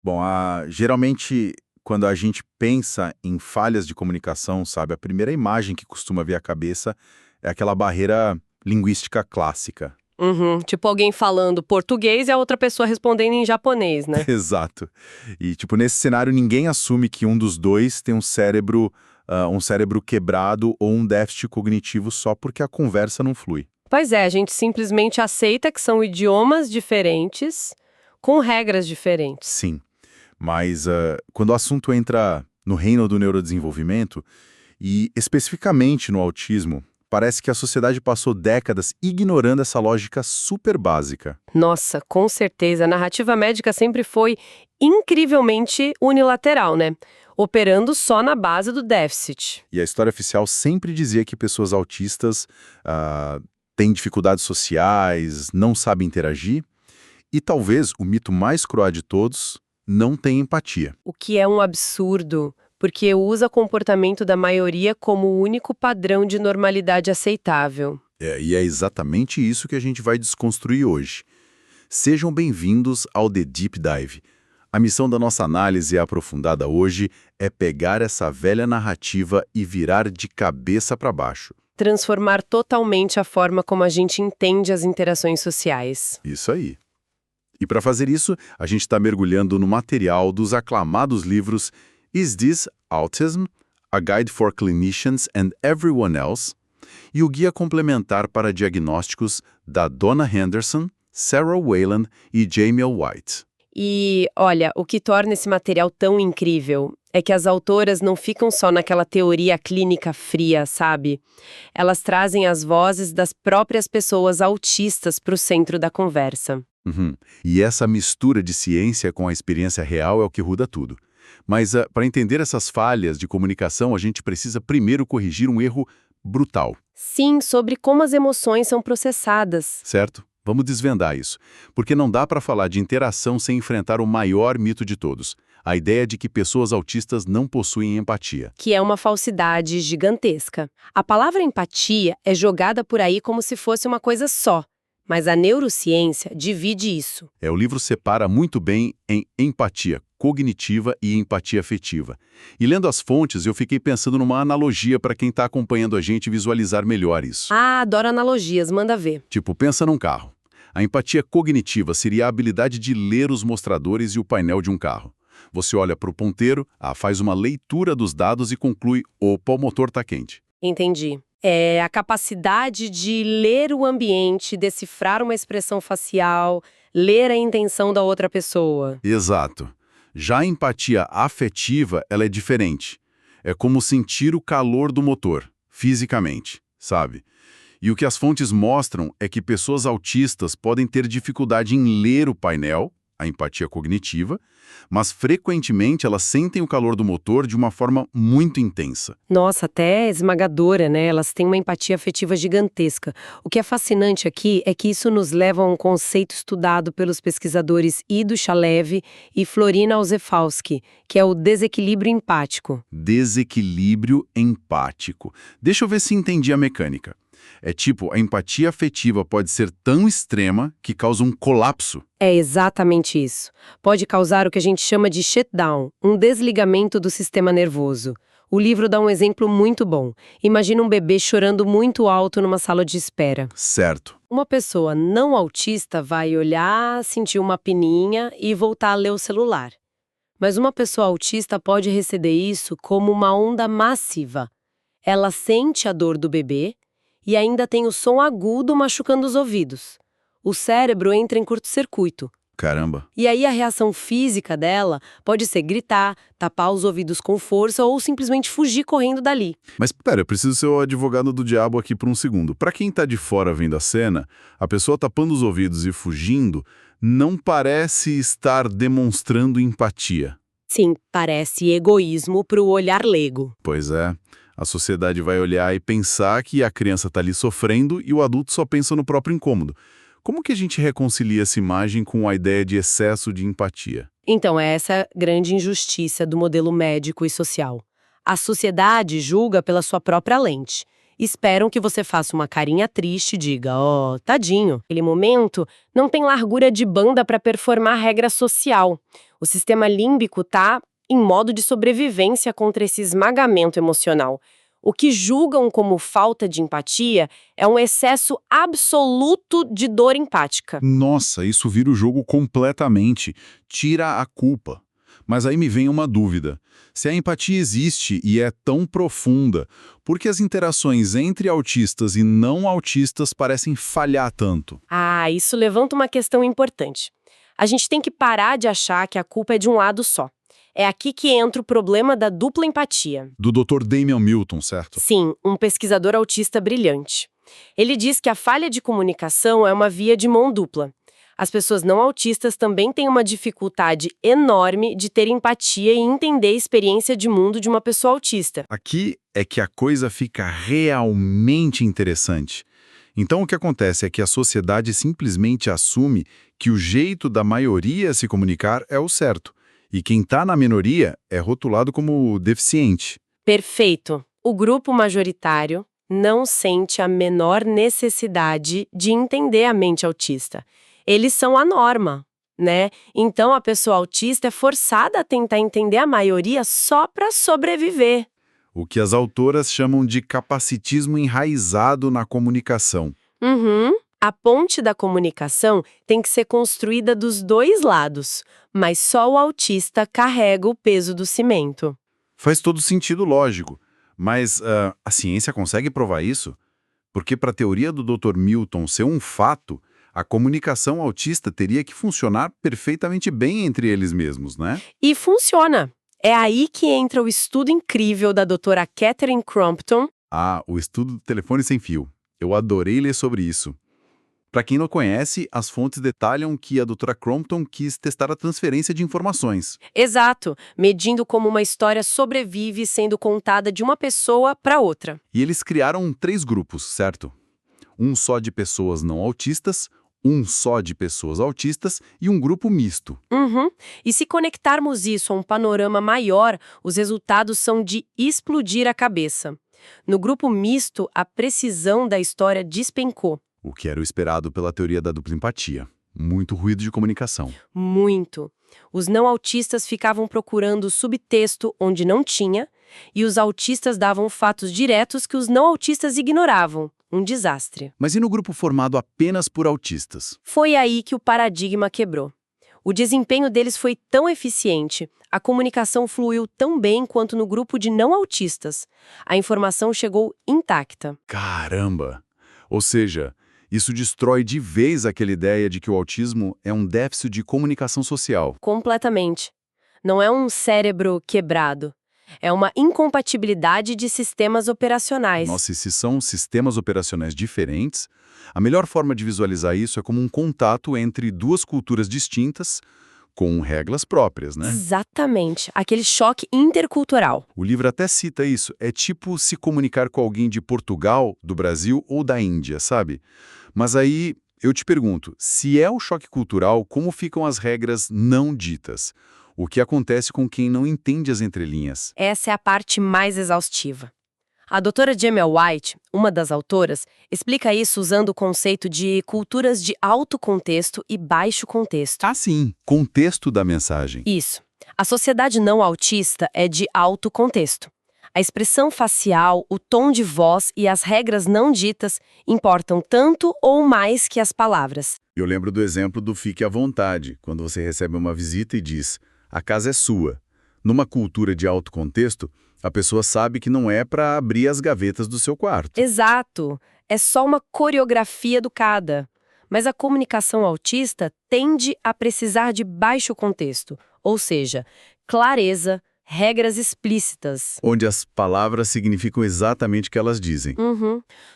Bom, geralmente, quando a gente pensa em falhas de comunicação, sabe, a primeira imagem que costuma vir à cabeça é aquela barreira linguística clássica. Uhum, tipo alguém falando português e a outra pessoa respondendo em japonês, né? Exato. E, tipo, nesse cenário, ninguém assume que um dos dois tem um cérebro quebrado ou um déficit cognitivo só porque a conversa não flui. Pois é, a gente simplesmente aceita que são idiomas diferentes, com regras diferentes. Sim. Mas quando o assunto entra no reino do neurodesenvolvimento, e especificamente no autismo, parece que a sociedade passou décadas ignorando essa lógica super básica. Nossa, com certeza, a narrativa médica sempre foi incrivelmente unilateral, né? Operando só na base do déficit. E a história oficial sempre dizia que pessoas autistas têm dificuldades sociais, não sabem interagir, e talvez o mito mais cruel de todos, não tem empatia. O que é um absurdo, porque usa o comportamento da maioria como o único padrão de normalidade aceitável. E é exatamente isso que a gente vai desconstruir hoje. Sejam bem-vindos ao The Deep Dive. A missão da nossa análise aprofundada hoje é pegar essa velha narrativa e virar de cabeça para baixo. Transformar totalmente a forma como a gente entende as interações sociais. Isso aí. E para fazer isso, a gente está mergulhando no material dos aclamados livros Is This Autism? A Guide for Clinicians and Everyone Else e o Guia Complementar para Diagnósticos da Donna Henderson, Sarah Wayland e Jamie White. E, olha, o que torna esse material tão incrível é que as autoras não ficam só naquela teoria clínica fria, sabe? Elas trazem as vozes das próprias pessoas autistas para o centro da conversa. Uhum. E essa mistura de ciência com a experiência real é o que ruda tudo. Mas para entender essas falhas de comunicação, a gente precisa primeiro corrigir um erro brutal. Sim, sobre como as emoções são processadas. Certo? Vamos desvendar isso. Porque não dá para falar de interação sem enfrentar o maior mito de todos. A ideia de que pessoas autistas não possuem empatia. Que é uma falsidade gigantesca. A palavra empatia é jogada por aí como se fosse uma coisa só. Mas a neurociência divide isso. O livro separa muito bem em empatia cognitiva e empatia afetiva. E lendo as fontes, eu fiquei pensando numa analogia para quem está acompanhando a gente visualizar melhor isso. Ah, adoro analogias, manda ver. Tipo, pensa num carro. A empatia cognitiva seria a habilidade de ler os mostradores e o painel de um carro. Você olha para o ponteiro, faz uma leitura dos dados e conclui, opa, o motor está quente. Entendi. É a capacidade de ler o ambiente, decifrar uma expressão facial, ler a intenção da outra pessoa. Exato. Já a empatia afetiva, ela é diferente. É como sentir o calor do motor, fisicamente, sabe? E o que as fontes mostram é que pessoas autistas podem ter dificuldade em ler o painel, a empatia cognitiva, mas frequentemente elas sentem o calor do motor de uma forma muito intensa. Nossa, até esmagadora, né? Elas têm uma empatia afetiva gigantesca. O que é fascinante aqui é que isso nos leva a um conceito estudado pelos pesquisadores Ido Shalev e Florina Olzefalski, que é o desequilíbrio empático. Desequilíbrio empático. Deixa eu ver se entendi a mecânica. É tipo, a empatia afetiva pode ser tão extrema que causa um colapso. É exatamente isso. Pode causar o que a gente chama de shutdown, um desligamento do sistema nervoso. O livro dá um exemplo muito bom. Imagina um bebê chorando muito alto numa sala de espera. Certo. Uma pessoa não autista vai olhar, sentir uma pininha e voltar a ler o celular. Mas uma pessoa autista pode receber isso como uma onda massiva. Ela sente a dor do bebê e ainda tem o som agudo machucando os ouvidos. O cérebro entra em curto-circuito. Caramba. E aí a reação física dela pode ser gritar, tapar os ouvidos com força ou simplesmente fugir correndo dali. Mas pera, eu preciso ser o advogado do diabo aqui por um segundo. Pra quem tá de fora vendo a cena, a pessoa tapando os ouvidos e fugindo não parece estar demonstrando empatia. Sim, parece egoísmo pro olhar leigo. Pois é. A sociedade vai olhar e pensar que a criança está ali sofrendo e o adulto só pensa no próprio incômodo. Como que a gente reconcilia essa imagem com a ideia de excesso de empatia? Então, é essa grande injustiça do modelo médico e social. A sociedade julga pela sua própria lente. Esperam que você faça uma carinha triste e diga, tadinho. Naquele momento, não tem largura de banda para performar regra social. O sistema límbico tá em modo de sobrevivência contra esse esmagamento emocional. O que julgam como falta de empatia é um excesso absoluto de dor empática. Nossa, isso vira o jogo completamente. Tira a culpa. Mas aí me vem uma dúvida. Se a empatia existe e é tão profunda, por que as interações entre autistas e não autistas parecem falhar tanto? Isso levanta uma questão importante. A gente tem que parar de achar que a culpa é de um lado só. É aqui que entra o problema da dupla empatia. Do Dr. Damian Milton, certo? Sim, um pesquisador autista brilhante. Ele diz que a falha de comunicação é uma via de mão dupla. As pessoas não autistas também têm uma dificuldade enorme de ter empatia e entender a experiência de mundo de uma pessoa autista. Aqui é que a coisa fica realmente interessante. Então o que acontece é que a sociedade simplesmente assume que o jeito da maioria se comunicar é o certo. E quem está na minoria é rotulado como deficiente. Perfeito. O grupo majoritário não sente a menor necessidade de entender a mente autista. Eles são a norma, né? Então a pessoa autista é forçada a tentar entender a maioria só para sobreviver. O que as autoras chamam de capacitismo enraizado na comunicação. A ponte da comunicação tem que ser construída dos dois lados, mas só o autista carrega o peso do cimento. Faz todo sentido lógico, mas a ciência consegue provar isso? Porque para a teoria do Dr. Milton ser um fato, a comunicação autista teria que funcionar perfeitamente bem entre eles mesmos, né? E funciona! É aí que entra o estudo incrível da doutora Catherine Crompton. O estudo do telefone sem fio. Eu adorei ler sobre isso. Para quem não conhece, as fontes detalham que a doutora Crompton quis testar a transferência de informações. Exato, medindo como uma história sobrevive sendo contada de uma pessoa para outra. E eles criaram 3 grupos, certo? Um só de pessoas não autistas, um só de pessoas autistas e um grupo misto. E se conectarmos isso a um panorama maior, os resultados são de explodir a cabeça. No grupo misto, a precisão da história despencou. O que era o esperado pela teoria da dupla empatia. Muito ruído de comunicação. Muito. Os não autistas ficavam procurando subtexto onde não tinha, e os autistas davam fatos diretos que os não autistas ignoravam. Um desastre. Mas e no grupo formado apenas por autistas? Foi aí que o paradigma quebrou. O desempenho deles foi tão eficiente, a comunicação fluiu tão bem quanto no grupo de não autistas. A informação chegou intacta. Caramba! Ou seja, isso destrói de vez aquela ideia de que o autismo é um déficit de comunicação social. Completamente. Não é um cérebro quebrado. É uma incompatibilidade de sistemas operacionais. Nossa, e se são sistemas operacionais diferentes, a melhor forma de visualizar isso é como um contato entre duas culturas distintas, com regras próprias, né? Exatamente. Aquele choque intercultural. O livro até cita isso. É tipo se comunicar com alguém de Portugal, do Brasil ou da Índia, sabe? Mas aí eu te pergunto, se é o choque cultural, como ficam as regras não ditas? O que acontece com quem não entende as entrelinhas? Essa é a parte mais exaustiva. A doutora Jamel White, uma das autoras, explica isso usando o conceito de culturas de alto contexto e baixo contexto. Sim, contexto da mensagem. Isso. A sociedade não autista é de alto contexto. A expressão facial, o tom de voz e as regras não ditas importam tanto ou mais que as palavras. Eu lembro do exemplo do fique à vontade, quando você recebe uma visita e diz, a casa é sua. Numa cultura de alto contexto, a pessoa sabe que não é para abrir as gavetas do seu quarto. Exato. É só uma coreografia educada. Mas a comunicação autista tende a precisar de baixo contexto, ou seja, clareza, regras explícitas. Onde as palavras significam exatamente o que elas dizem.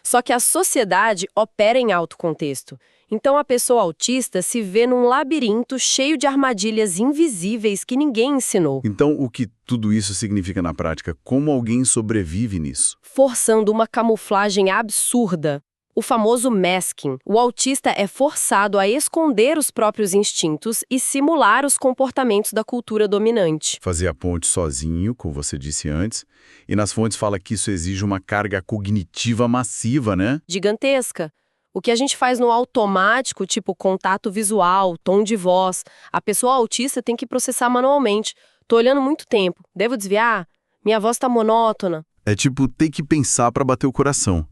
Só que a sociedade opera em alto contexto. Então a pessoa autista se vê num labirinto cheio de armadilhas invisíveis que ninguém ensinou. Então, o que tudo isso significa na prática? Como alguém sobrevive nisso? Forçando uma camuflagem absurda. O famoso masking. O autista é forçado a esconder os próprios instintos e simular os comportamentos da cultura dominante. Fazer a ponte sozinho, como você disse antes, e nas fontes fala que isso exige uma carga cognitiva massiva, né? Gigantesca. O que a gente faz no automático, tipo contato visual, tom de voz, a pessoa autista tem que processar manualmente. Tô olhando muito tempo. Devo desviar? Minha voz tá monótona. É tipo ter que pensar para bater o coração.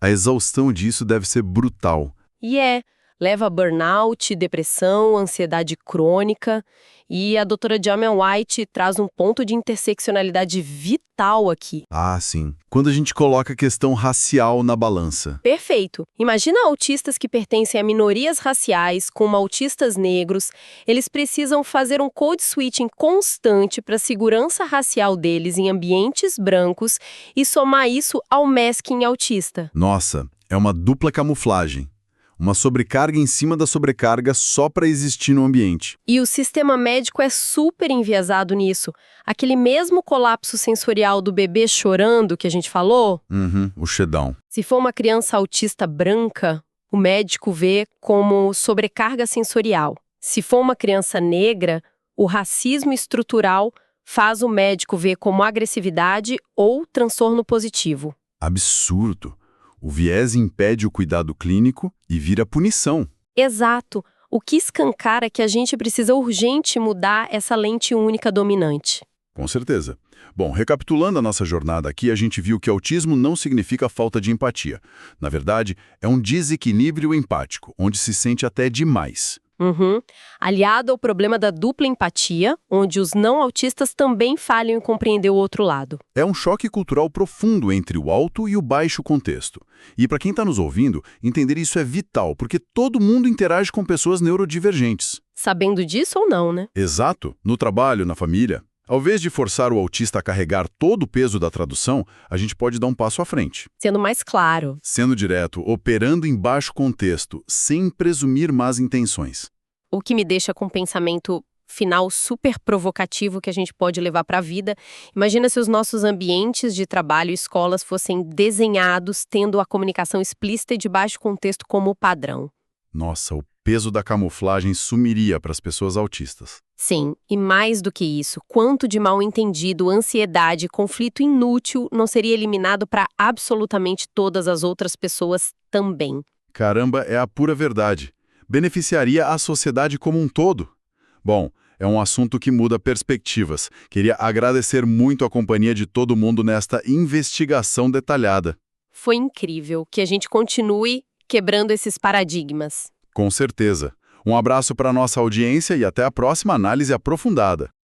A exaustão disso deve ser brutal. E leva a burnout, depressão, ansiedade crônica. E a doutora Jamel White traz um ponto de interseccionalidade vital aqui. Ah, sim. Quando a gente coloca a questão racial na balança. Perfeito. Imagina autistas que pertencem a minorias raciais, como autistas negros. Eles precisam fazer um code switching constante para a segurança racial deles em ambientes brancos e somar isso ao masking autista. Nossa, é uma dupla camuflagem. Uma sobrecarga em cima da sobrecarga só para existir no ambiente. E o sistema médico é super enviesado nisso. Aquele mesmo colapso sensorial do bebê chorando que a gente falou, O shutdown. se for uma criança autista branca, o médico vê como sobrecarga sensorial. Se for uma criança negra, o racismo estrutural faz o médico ver como agressividade ou transtorno positivo. Absurdo. O viés impede o cuidado clínico e vira punição. Exato. O que escancara que a gente precisa urgente mudar essa lente única dominante. Com certeza. Bom, recapitulando a nossa jornada aqui, a gente viu que autismo não significa falta de empatia. Na verdade, é um desequilíbrio empático, onde se sente até demais. Aliado ao problema da dupla empatia, onde os não autistas também falham em compreender o outro lado. É um choque cultural profundo entre o alto e o baixo contexto. E para quem está nos ouvindo, entender isso é vital, porque todo mundo interage com pessoas neurodivergentes. Sabendo disso ou não, né? Exato, no trabalho, na família. Ao invés de forçar o autista a carregar todo o peso da tradução, a gente pode dar um passo à frente. Sendo mais claro. Sendo direto, operando em baixo contexto, sem presumir más intenções. O que me deixa com um pensamento final super provocativo que a gente pode levar para a vida. Imagina se os nossos ambientes de trabalho e escolas fossem desenhados tendo a comunicação explícita e de baixo contexto como padrão. Nossa, o peso da camuflagem sumiria para as pessoas autistas. Sim, e mais do que isso, quanto de mal-entendido, ansiedade e conflito inútil não seria eliminado para absolutamente todas as outras pessoas também. Caramba, é a pura verdade. Beneficiaria a sociedade como um todo. Bom, é um assunto que muda perspectivas. Queria agradecer muito a companhia de todo mundo nesta investigação detalhada. Foi incrível que a gente continue quebrando esses paradigmas. Com certeza. Um abraço para a nossa audiência e até a próxima análise aprofundada.